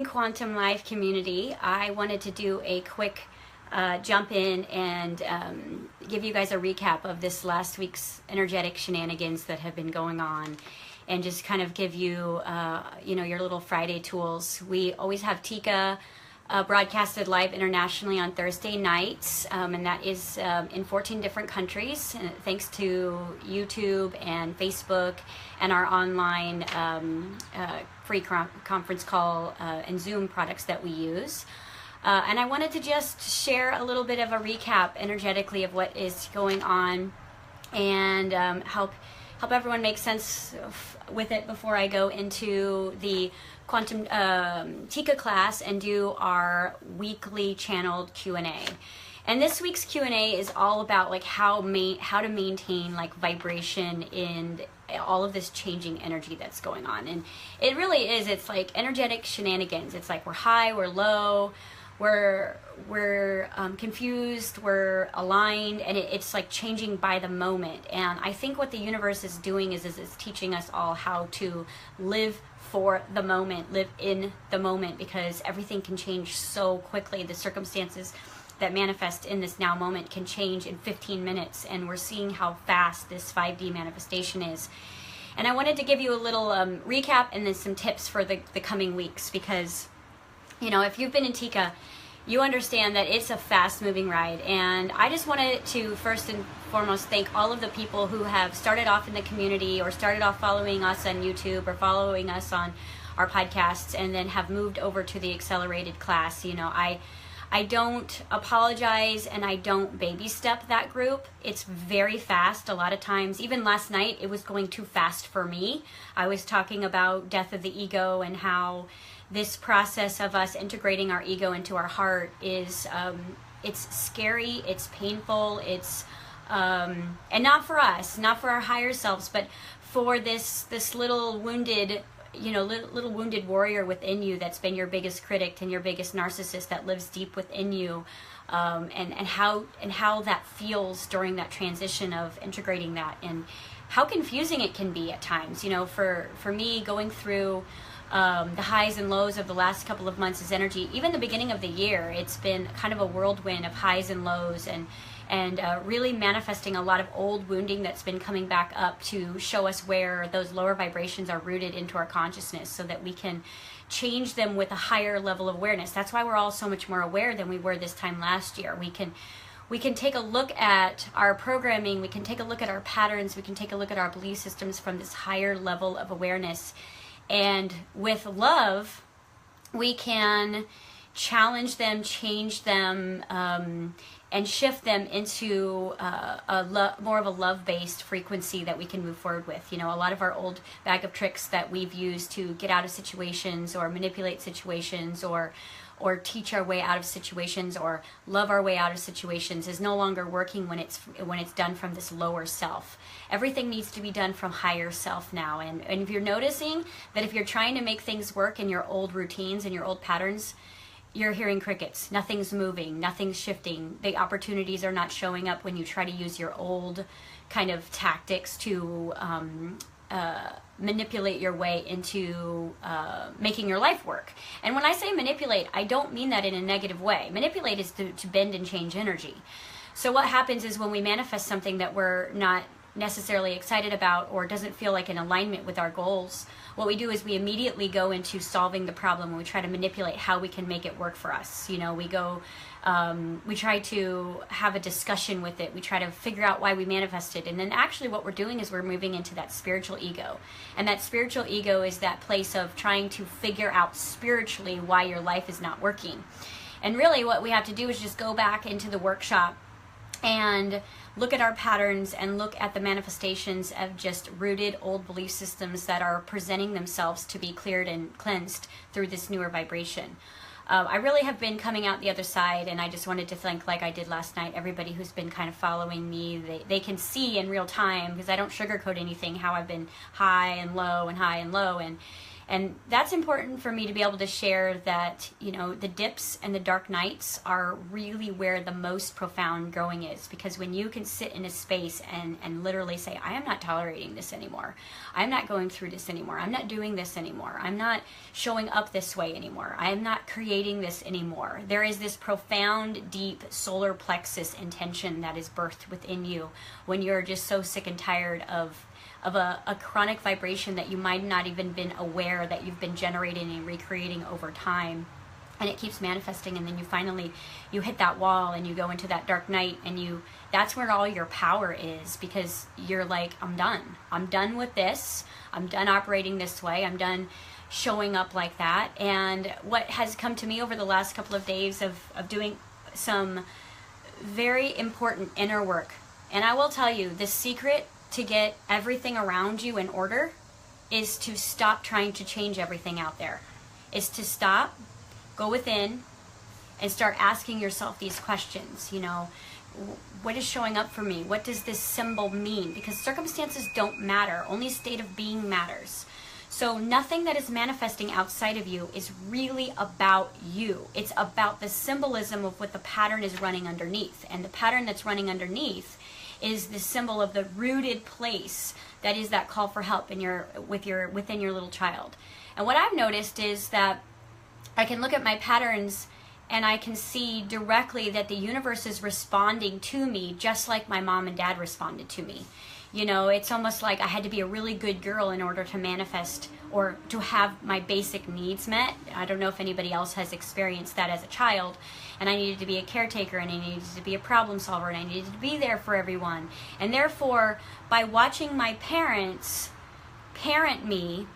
Quantum Life community, I wanted to do a quick jump in and give you guys a recap of this last week's energetic shenanigans that have been going on, and just kind of give you, your little Friday tools. We always have TICA broadcasted live internationally on Thursday nights, and that is in 14 different countries, thanks to YouTube and Facebook and our online free conference call and Zoom products that we use. And I wanted to just share a little bit of a recap energetically of what is going on, and help everyone make sense with it before I go into the Quantum TICA class and do our weekly channeled Q&A. And this week's Q&A is all about like how to maintain like vibration in all of this changing energy that's going on. And it really is, it's like energetic shenanigans. It's like we're high, we're low, we're confused, we're aligned, and it's like changing by the moment. And I think what the universe is doing is it's teaching us all how to live for the moment, live in the moment, because everything can change so quickly. The circumstances that manifest in this now moment can change in 15 minutes, and we're seeing how fast this 5D manifestation is. And I wanted to give you a little recap and then some tips for the coming weeks, because if you've been in TICA, you understand that it's a fast-moving ride. And I just wanted to first and foremost thank all of the people who have started off in the community, or started off following us on YouTube, or following us on our podcasts, and then have moved over to the accelerated class. I don't apologize, and I don't baby step that group. It's very fast. A lot of times, even last night, it was going too fast for me. I was talking about death of the ego and how this process of us integrating our ego into our heart is, it's scary, it's painful, it's, and not for us, not for our higher selves, but for this little wounded, little wounded warrior within you that's been your biggest critic and your biggest narcissist that lives deep within you, and how that feels during that transition of integrating that, and how confusing it can be at times. For me, going through the highs and lows of the last couple of months' energy, even the beginning of the year, it's been kind of a whirlwind of highs and lows, and really manifesting a lot of old wounding that's been coming back up to show us where those lower vibrations are rooted into our consciousness, so that we can change them with a higher level of awareness. That's why we're all so much more aware than we were this time last year. We can take a look at our programming, we can take a look at our patterns, we can take a look at our belief systems from this higher level of awareness. And with love, we can challenge them, change them, and shift them into more of a love-based frequency that we can move forward with. A lot of our old bag of tricks that we've used to get out of situations, or manipulate situations, or teach our way out of situations, or love our way out of situations, is no longer working when it's done from this lower self. Everything needs to be done from higher self now. And if you're noticing that if you're trying to make things work in your old routines and your old patterns, you're hearing crickets. Nothing's moving, nothing's shifting. The opportunities are not showing up when you try to use your old kind of tactics to manipulate your way into making your life work. And when I say manipulate, I don't mean that in a negative way. Manipulate is to bend and change energy. So what happens is when we manifest something that we're not necessarily excited about, or doesn't feel like in alignment with our goals, what we do is we immediately go into solving the problem, and we try to manipulate how we can make it work for us. We try to have a discussion with it. We try to figure out why we manifested. And then actually what we're doing is we're moving into that spiritual ego. And that spiritual ego is that place of trying to figure out spiritually why your life is not working. And really what we have to do is just go back into the workshop and look at our patterns, and look at the manifestations of just rooted old belief systems that are presenting themselves to be cleared and cleansed through this newer vibration. I really have been coming out the other side, and I just wanted to thank, like I did last night, everybody who's been kind of following me. They can see in real time, because I don't sugarcoat anything, how I've been high and low and high and low, And that's important for me to be able to share that, you know, the dips and the dark nights are really where the most profound growing is. Because when you can sit in a space and literally say, I am not tolerating this anymore. I'm not going through this anymore. I'm not doing this anymore. I'm not showing up this way anymore. I am not creating this anymore. There is this profound, deep solar plexus intention that is birthed within you when you're just so sick and tired of a chronic vibration that you might not even been aware that you've been generating and recreating over time, and it keeps manifesting, and then you hit that wall and you go into that dark night, and that's where all your power is, because you're like, I'm done with this, I'm done operating this way, I'm done showing up like that. And what has come to me over the last couple of days of doing some very important inner work, and I will tell you, the secret to get everything around you in order is to stop trying to change everything out there. Is to stop, go within, and start asking yourself these questions. You know, what is showing up for me? What does this symbol mean? Because circumstances don't matter. Only state of being matters. So nothing that is manifesting outside of you is really about you. It's about the symbolism of what the pattern is running underneath. And the pattern that's running underneath is the symbol of the rooted place that is that call for help within your little child. And what I've noticed is that I can look at my patterns and I can see directly that the universe is responding to me just like my mom and dad responded to me. You know, it's almost like I had to be a really good girl in order to manifest or to have my basic needs met. I don't know if anybody else has experienced that as a child. And I needed to be a caretaker, and I needed to be a problem solver, and I needed to be there for everyone. And therefore, by watching my parents parent me,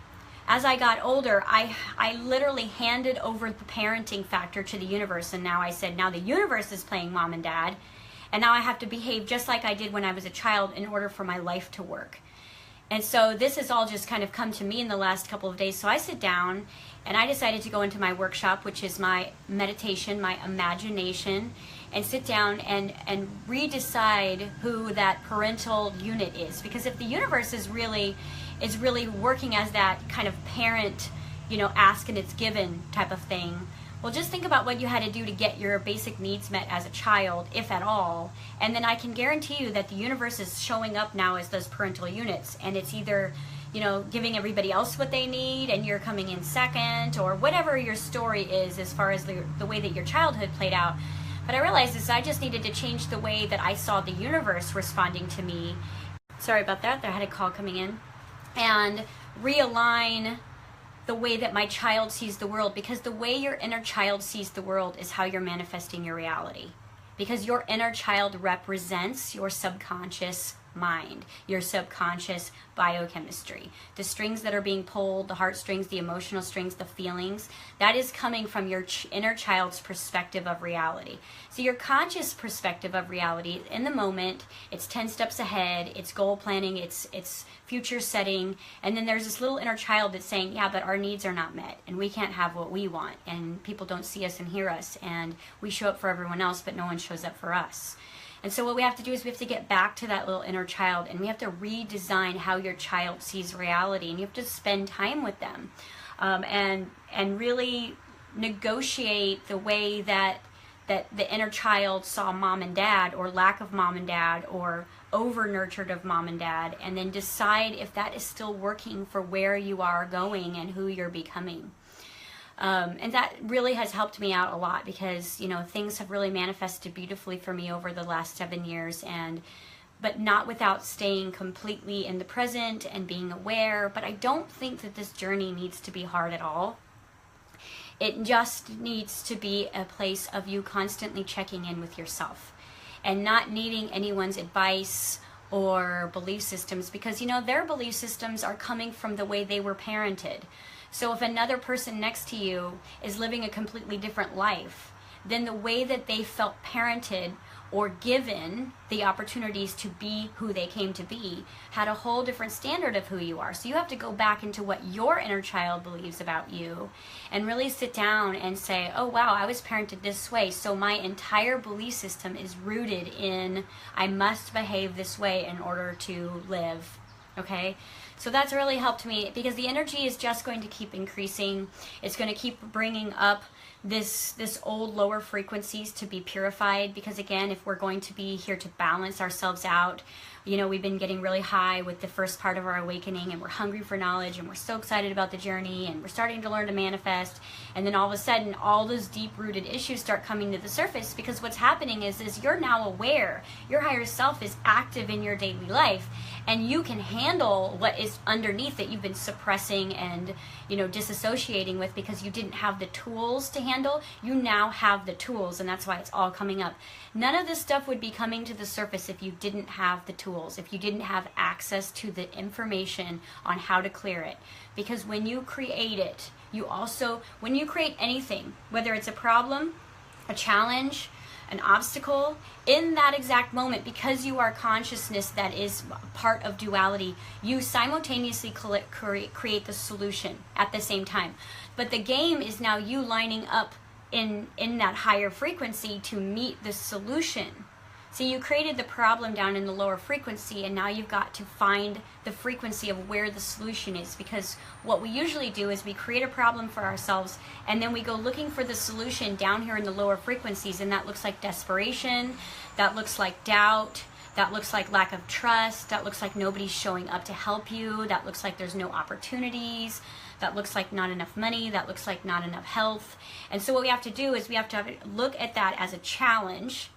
as I got older, I literally handed over the parenting factor to the universe. And now I said, now the universe is playing mom and dad. And now I have to behave just like I did when I was a child in order for my life to work. And so this has all just kind of come to me in the last couple of days. So I sit down and I decided to go into my workshop, which is my meditation, my imagination, and sit down and redecide who that parental unit is. Because if the universe is really working as that kind of parent, you know, ask and it's given type of thing, well, just think about what you had to do to get your basic needs met as a child, if at all. And then I can guarantee you that the universe is showing up now as those parental units. And it's either, you know, giving everybody else what they need and you're coming in second, or whatever your story is as far as the way that your childhood played out. But I realized is I just needed to change the way that I saw the universe responding to me. Sorry about that. I had a call coming in. And realign the way that my child sees the world, because the way your inner child sees the world is how you're manifesting your reality. Because your inner child represents your subconscious mind, your subconscious biochemistry. The strings that are being pulled, the heartstrings, the emotional strings, the feelings, that is coming from your inner child's perspective of reality. So your conscious perspective of reality, in the moment, it's 10 steps ahead, it's goal planning, it's future setting, and then there's this little inner child that's saying, yeah, but our needs are not met, and we can't have what we want, and people don't see us and hear us, and we show up for everyone else, but no one shows up for us. And so what we have to do is we have to get back to that little inner child, and we have to redesign how your child sees reality, and you have to spend time with them, and really negotiate the way that the inner child saw mom and dad, or lack of mom and dad, or over-nurtured of mom and dad, and then decide if that is still working for where you are going and who you're becoming. And that really has helped me out a lot, because, you know, things have really manifested beautifully for me over the last 7 years, but not without staying completely in the present and being aware. But I don't think that this journey needs to be hard at all. It just needs to be a place of you constantly checking in with yourself and not needing anyone's advice or belief systems, because, you know, their belief systems are coming from the way they were parented. So if another person next to you is living a completely different life, then the way that they felt parented or given the opportunities to be who they came to be had a whole different standard of who you are. So you have to go back into what your inner child believes about you and really sit down and say, oh wow, I was parented this way, so my entire belief system is rooted in I must behave this way in order to live. Okay? So that's really helped me, because the energy is just going to keep increasing. It's going to keep bringing up this old lower frequencies to be purified, because again, if we're going to be here to balance ourselves out, you know, we've been getting really high with the first part of our awakening, and we're hungry for knowledge, and we're so excited about the journey, and we're starting to learn to manifest, and then all of a sudden all those deep-rooted issues start coming to the surface, because what's happening is you're now aware. Your higher self is active in your daily life, and you can handle what is underneath that you've been suppressing and, you know, disassociating with, because you didn't have the tools to handle. You now have the tools, and that's why it's all coming up. None of this stuff would be coming to the surface if you didn't have the tools, if you didn't have access to the information on how to clear it. Because when you create it, you also, when you create anything, whether it's a problem, a challenge, an obstacle, in that exact moment, because you are consciousness that is part of duality, you simultaneously create the solution at the same time. But the game is now you lining up in that higher frequency to meet the solution. So you created the problem down in the lower frequency, and now you've got to find the frequency of where the solution is. Because what we usually do is we create a problem for ourselves, and then we go looking for the solution down here in the lower frequencies, and that looks like desperation, that looks like doubt, that looks like lack of trust, that looks like nobody's showing up to help you, that looks like there's no opportunities, that looks like not enough money, that looks like not enough health. And so what we have to do is we have to look at that as a challenge,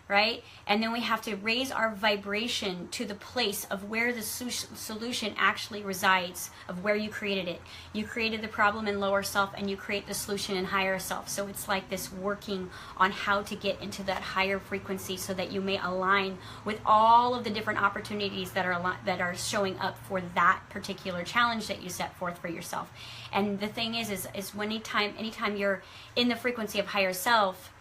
right? And then we have to raise our vibration to the place of where the solution actually resides, of where you created it. You created the problem in lower self, and you create the solution in higher self. So it's like this working on how to get into that higher frequency so that you may align with all of the different opportunities that are showing up for that particular challenge that you set forth for yourself. And the thing is anytime you're in the frequency of higher self,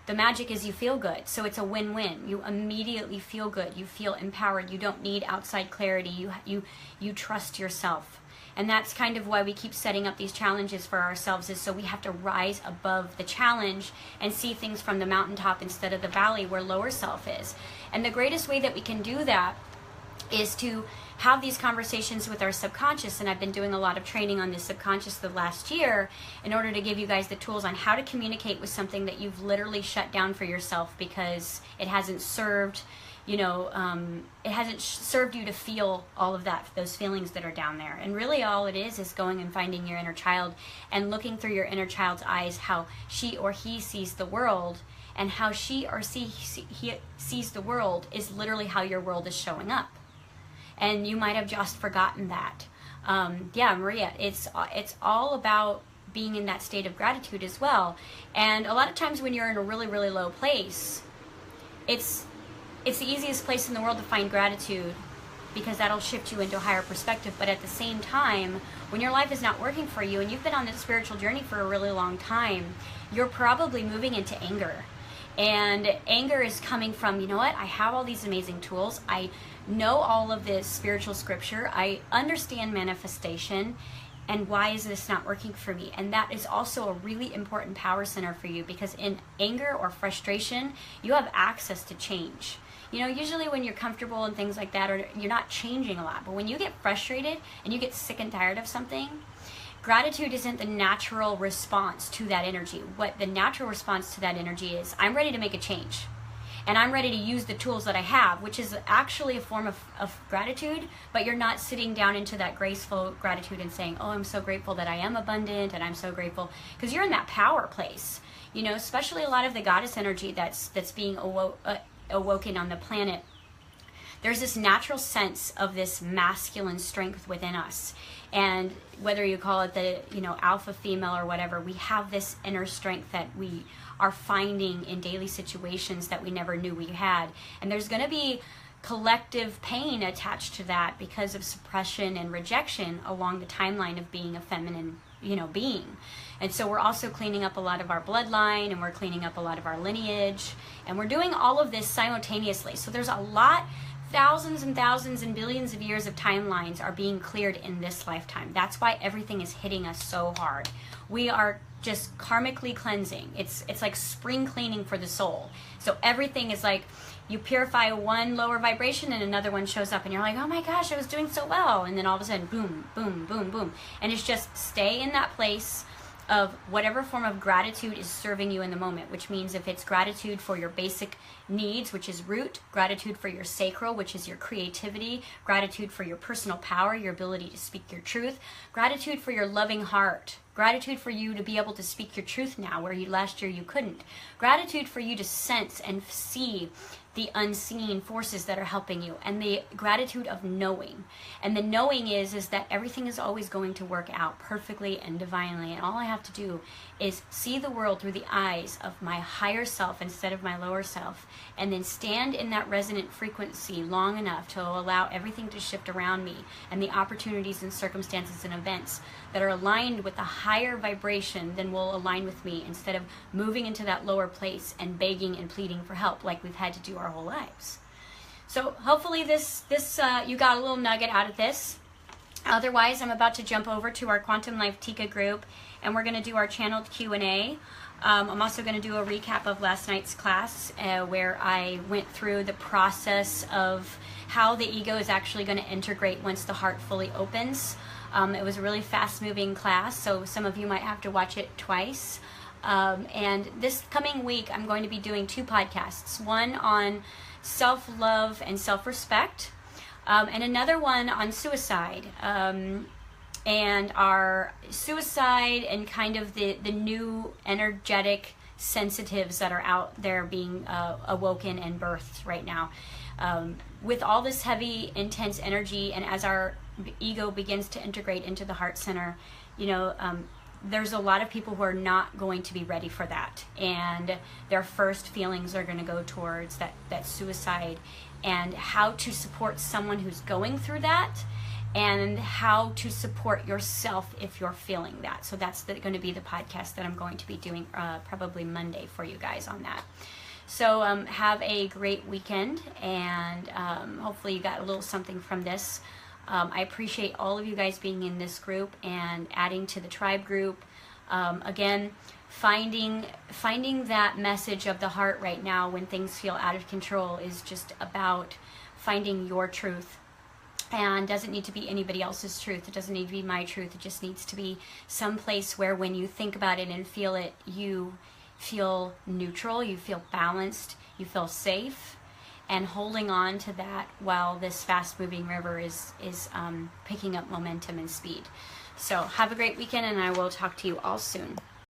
the magic is you feel good. So it's a win-win. You immediately feel good. You feel empowered. You don't need outside clarity. You trust yourself. And that's kind of why we keep setting up these challenges for ourselves, is so we have to rise above the challenge and see things from the mountaintop instead of the valley where lower self is. And the greatest way that we can do that is to have these conversations with our subconscious. And I've been doing a lot of training on the subconscious the last year in order to give you guys the tools on how to communicate with something that you've literally shut down for yourself because it hasn't served, you know, it hasn't served you to feel all of that, those feelings that are down there. And really all it is going and finding your inner child and looking through your inner child's eyes, how she or he sees the world, and how she or he sees the world is literally how your world is showing up. And you might have just forgotten that. Yeah, Maria, it's all about being in that state of gratitude as well. And a lot of times when you're in a really, really low place, it's the easiest place in the world to find gratitude, because that'll shift you into a higher perspective. But at the same time, when your life is not working for you and you've been on this spiritual journey for a really long time, you're probably moving into anger. And anger is coming from, you know what, I have all these amazing tools. I know all of this spiritual scripture. I understand manifestation. And why is this not working for me? And that is also a really important power center for you, because in anger or frustration, you have access to change. You know, usually when you're comfortable and things like that, or you're not changing a lot. But when you get frustrated and you get sick and tired of something, gratitude isn't the natural response to that energy. What the natural response to that energy is, I'm ready to make a change. And I'm ready to use the tools that I have, which is actually a form of gratitude, but you're not sitting down into that graceful gratitude and saying, oh, I'm so grateful that I am abundant, and I'm so grateful, because you're in that power place. You know, especially a lot of the goddess energy that's being awoken on the planet. There's this natural sense of this masculine strength within us. And whether you call it the, you know, alpha female or whatever, we have this inner strength that we are finding in daily situations that we never knew we had. And there's going to be collective pain attached to that because of suppression and rejection along the timeline of being a feminine, you know, being. And so we're also cleaning up a lot of our bloodline, and we're cleaning up a lot of our lineage, and we're doing all of this simultaneously. So there's a lot, thousands and thousands and billions of years of timelines are being cleared in this lifetime. That's why everything is hitting us so hard. We are just karmically cleansing. It's like spring cleaning for the soul. So everything is like, you purify one lower vibration and another one shows up and you're like, oh my gosh, I was doing so well. And then all of a sudden, boom, boom, boom, boom. And it's just stay in that place of whatever form of gratitude is serving you in the moment, which means if it's gratitude for your basic needs, which is root, gratitude for your sacral, which is your creativity, gratitude for your personal power, your ability to speak your truth, gratitude for your loving heart, gratitude for you to be able to speak your truth now where last year you couldn't, gratitude for you to sense and see the unseen forces that are helping you, and the gratitude of knowing. And the knowing is that everything is always going to work out perfectly and divinely, and all I have to do is see the world through the eyes of my higher self instead of my lower self, and then stand in that resonant frequency long enough to allow everything to shift around me, and the opportunities and circumstances and events that are aligned with a higher vibration than will align with me, instead of moving into that lower place and begging and pleading for help like we've had to do our whole lives. So hopefully this you got a little nugget out of this. Otherwise, I'm about to jump over to our Quantum Life TICA group, and we're going to do our channeled Q&A. I'm also going to do a recap of last night's class where I went through the process of how the ego is actually going to integrate once the heart fully opens. It was a really fast-moving class, so some of you might have to watch it twice. And this coming week, I'm going to be doing 2 podcasts, one on self-love and self-respect, and another one on suicide, and our suicide and kind of the new energetic sensitives that are out there being awoken and birthed right now. With all this heavy, intense energy, and as our ego begins to integrate into the heart center, you know, there's a lot of people who are not going to be ready for that, and their first feelings are going to go towards that suicide, and how to support someone who's going through that, and how to support yourself if you're feeling that. So that's going to be the podcast that I'm going to be doing probably Monday for you guys on that. So have a great weekend, and hopefully you got a little something from this. I appreciate all of you guys being in this group and adding to the tribe group. Again, finding that message of the heart right now when things feel out of control is just about finding your truth. And doesn't need to be anybody else's truth. It doesn't need to be my truth. It just needs to be some place where when you think about it and feel it, you feel neutral, you feel balanced, you feel safe, and holding on to that while this fast-moving river is picking up momentum and speed. So have a great weekend, and I will talk to you all soon.